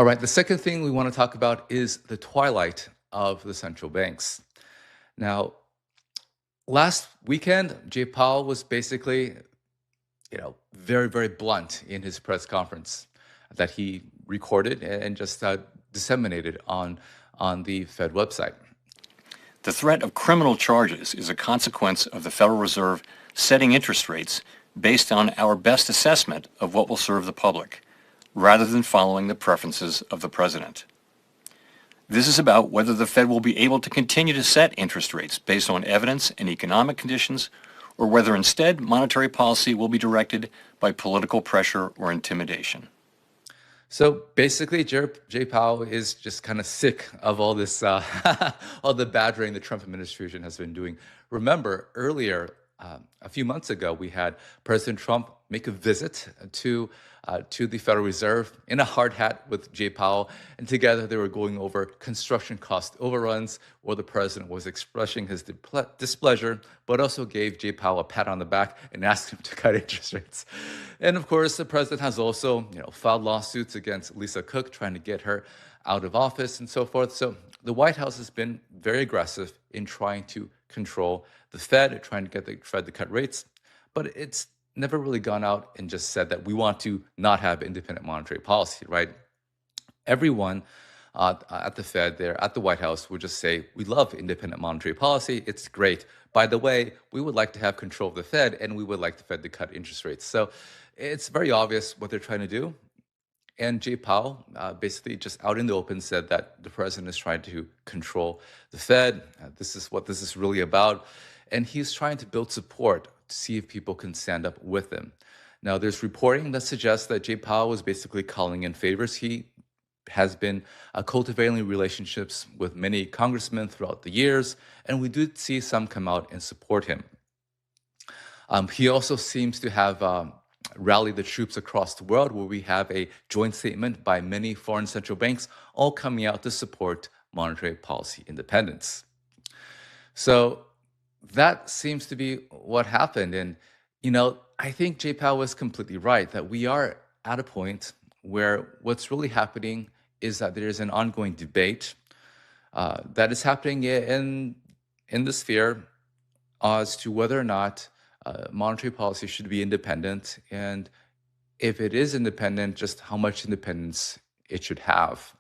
All right, the second thing we want to talk about is the twilight of the central banks. Now, last weekend, Jay Powell was basically, very, very blunt in his press conference that he recorded and just disseminated on the Fed website. The threat of criminal charges is a consequence of the Federal Reserve setting interest rates based on our best assessment of what will serve the public, rather than following the preferences of the president. This is about whether the Fed will be able to continue to set interest rates based on evidence and economic conditions, or whether instead monetary policy will be directed by political pressure or intimidation. So basically, Jay Powell is just kind of sick of all this, all the badgering the Trump administration has been doing. Remember, earlier, a few months ago, we had President Trump make a visit to the Federal Reserve in a hard hat with Jay Powell, and together they were going over construction cost overruns, where the president was expressing his displeasure, but also gave Jay Powell a pat on the back and asked him to cut interest rates. And of course, the president has also, filed lawsuits against Lisa Cook, trying to get her out of office and so forth. So the White House has been very aggressive in trying to control the Fed, trying to get the Fed to cut rates, but it's never really gone out and just said that we want to not have independent monetary policy, right? Everyone at the Fed there, at the White House, would just say, we love independent monetary policy. It's great. By the way, we would like to have control of the Fed, and we would like the Fed to cut interest rates. So it's very obvious what they're trying to do. And Jay Powell basically just out in the open said that the president is trying to control the Fed. This is what this is really about. And he's trying to build support to see if people can stand up with him. Now, there's reporting that suggests that Jay Powell was basically calling in favors. He has been cultivating relationships with many congressmen throughout the years, and we do see some come out and support him. He also seems to have rallied the troops across the world, where we have a joint statement by many foreign central banks all coming out to support monetary policy independence. So that seems to be what happened. And, I think Jay Powell was completely right that we are at a point where what's really happening is that there's an ongoing debate that is happening in the sphere as to whether or not monetary policy should be independent, and if it is independent, just how much independence it should have.